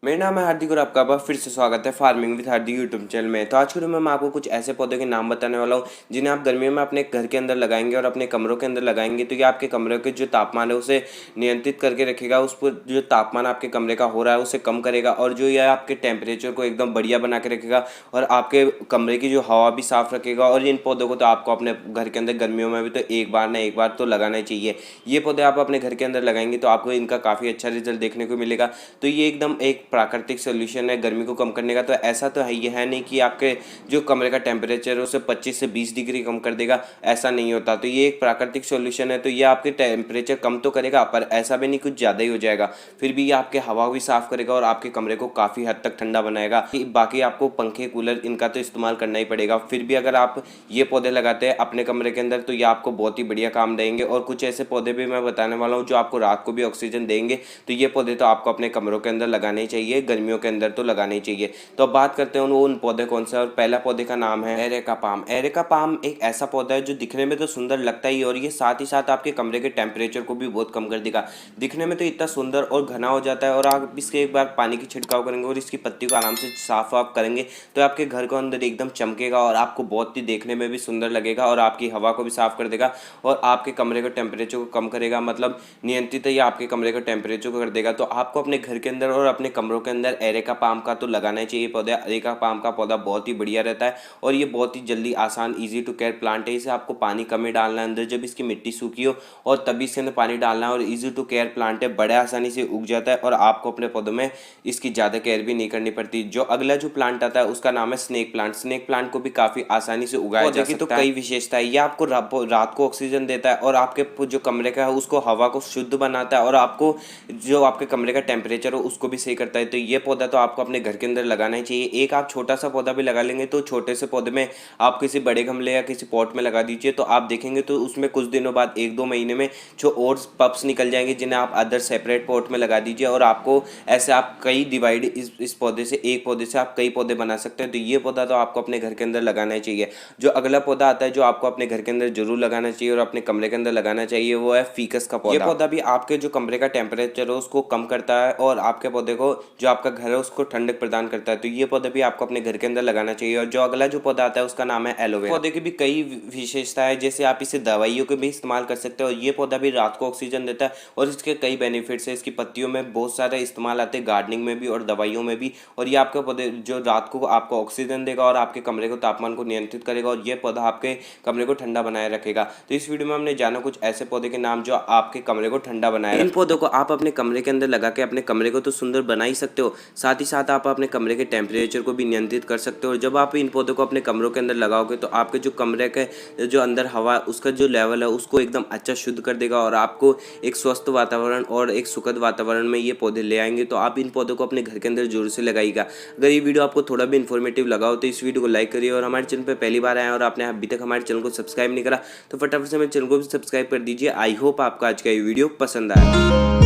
मेरा नाम है हार्दिक और आपका बार फिर से स्वागत है farming with Hardik YouTube channel में। तो आज की वीडियो में मैं आपको कुछ ऐसे पौधे के नाम बताने वाला हूँ जिन्हें आप गर्मियों में अपने घर के अंदर लगाएंगे और अपने कमरों के अंदर लगाएंगे तो ये आपके कमरे के जो तापमान है उसे नियंत्रित करके रखेगा। उस पर जो तापमान आपके कमरे का हो रहा है उसे कम करेगा और जो यह आपके टेम्परेचर को एकदम बढ़िया बना के रखेगा और आपके कमरे की जो हवा भी साफ रखेगा। और इन पौधों को तो आपको अपने घर के अंदर गर्मियों में भी तो एक बार ना एक बार तो लगाना ही चाहिए। ये पौधे आप अपने घर के अंदर लगाएंगे तो आपको इनका काफ़ी अच्छा रिजल्ट देखने को मिलेगा। तो ये एकदम एक प्राकृतिक सोल्यूशन है गर्मी को कम करने का। तो ऐसा तो है ये है नहीं कि आपके जो कमरे का टेम्परेचर है उसे 25 से 20 डिग्री कम कर देगा, ऐसा नहीं होता। तो ये एक प्राकृतिक सोल्यूशन है। तो ये आपके टेम्परेचर कम तो करेगा पर ऐसा भी नहीं कुछ ज़्यादा ही हो जाएगा, फिर भी ये आपके हवा भी साफ करेगा और आपके कमरे को काफ़ी हद तक ठंडा बनाएगा। बाकी आपको पंखे कूलर इनका तो इस्तेमाल करना ही पड़ेगा, फिर भी अगर आप ये पौधे लगाते हैं अपने कमरे के अंदर तो ये आपको बहुत ही बढ़िया काम देंगे। और कुछ ऐसे पौधे भी मैं बताने वाला हूँ जो आपको रात को भी ऑक्सीजन देंगे। तो ये पौधे तो आपको अपने कमरों के अंदर लगाने ही चाहिए, गर्मियों के अंदर तो लगाने ही चाहिए। तो अब बात करते हैं उन पौधे कौन सा। और पहला पौधे का नाम है एरेका पाम। एरेका पाम एक ऐसा पौधा है जो दिखने में तो सुंदर लगता ही है और ये साथ ही साथ आपके कमरे के टेम्परेचर को भी बहुत कम कर देगा। दिखने में तो इतना सुंदर और घना हो जाता है और आप इसके एक बार पानी की छिड़काव करेंगे और इसकी पत्ती को आराम से साफ वाफ करेंगे तो आपके घर के अंदर एकदम चमकेगा और आपको बहुत ही देखने में भी सुंदर लगेगा और आपकी हवा को भी साफ कर देगा और आपके कमरे के टेम्परेचर को कम करेगा, मतलब नियंत्रित ही आपके कमरे के टेम्परेचर को कर देगा। तो आपको अपने घर के अंदर और अपने कमरों के अंदर एरेका पाम का तो लगाना ही चाहिए पौधा। एरेका पाम का पौधा बहुत ही बढ़िया रहता है और ये बहुत ही जल्दी आसान ईजी टू केयर प्लांट है। इसे आपको पानी कम ही डालना है अंदर जब इसकी मिट्टी सूखी हो और तभी इसके अंदर पानी डालना है और ईजी टू केयर प्लांट है, बड़े आसानी से उग जाता है और आपको अपने पौधों में इसकी ज़्यादा केयर भी नहीं करनी पड़ती। जो अगला जो प्लांट आता है उसका नाम है स्नेक प्लांट। स्नेक प्लांट को भी काफ़ी आसानी से उगाया जा सकता है। तो कई विशेषता है, ये आपको रात को ऑक्सीजन देता है और आपके जो कमरे का है उसको हवा को शुद्ध बनाता है और आपको जो आपके कमरे का टेम्परेचर हो उसको भी सही करता है। तो ये पौधा तो आपको अपने घर के अंदर लगाना ही चाहिए। एक आप छोटा सा पौधा भी लगा लेंगे तो छोटे से पौधे में आप किसी बड़े गमले या किसी पॉट में लगा दीजिए तो आप देखेंगे तो उसमें कुछ दिनों बाद 1-2 महीने में जो और पप्स निकल जाएंगे जिन्हें आप अदर सेपरेट पॉट में लगा दीजिए और आपको ऐसे आप कई डिवाइड इस पौधे से, एक पौधे से आप कई पौधे बना सकते हैं। तो ये पौधा तो आपको अपने घर के अंदर लगाना ही चाहिए। जो अगला पौधा आता है जो आपको अपने घर के अंदर जरूर लगाना चाहिए और अपने कमरे के अंदर लगाना चाहिए वो है फीकस का पौधा। ये पौधा भी आपके जो कमरे का टेम्परेचर है उसको कम करता है और आपके पौधे को जो आपका घर है उसको ठंडक प्रदान करता है। तो ये पौधा भी आपको अपने घर के अंदर लगाना चाहिए। और जो अगला जो पौधा आता है उसका नाम है एलोवेरा। पौधे की भी कई विशेषताएं है, जैसे आप इसे दवाइयों के भी इस्तेमाल कर सकते हो और ये पौधा भी रात को ऑक्सीजन देता है और इसके कई बेनिफिट्स है। इसकी पत्तियों में बहुत सारे इस्तेमाल आते हैं, गार्डनिंग में भी और दवाइयों में भी। और ये आपके पौधे जो रात को आपको ऑक्सीजन देगा और आपके कमरे को तापमान को नियंत्रित करेगा और ये पौधा आपके कमरे को ठंडा बनाए रखेगा। तो इस वीडियो में हमने जाना कुछ ऐसे पौधे के नाम जो आपके कमरे को ठंडा बनाए। इन पौधों को आप अपने कमरे के अंदर लगा के अपने कमरे को तो सुंदर बना ही सकते हो, साथ ही साथ आप अपने कमरे के टेम्परेचर को भी नियंत्रित कर सकते हो। और जब आप इन पौधों को अपने कमरों के अंदर लगाओगे तो आपके जो कमरे के जो अंदर हवा उसका जो लेवल है उसको एकदम अच्छा शुद्ध कर देगा और आपको एक स्वस्थ वातावरण और एक सुखद वातावरण में ये पौधे ले आएंगे। तो आप इन पौधों को अपने घर के अंदर जरूर से लगाइएगा। अगर ये वीडियो आपको थोड़ा भी इन्फॉर्मेटिव लगा हो तो इस वीडियो को लाइक करिए और हमारे चैनल पर पहली बार आए और आपने अभी तक हमारे चैनल को सब्सक्राइब नहीं करा तो फटाफट से हमारे चैनल को भी सब्सक्राइब कर दीजिए। आई होप आपका आज का ये वीडियो पसंद आया।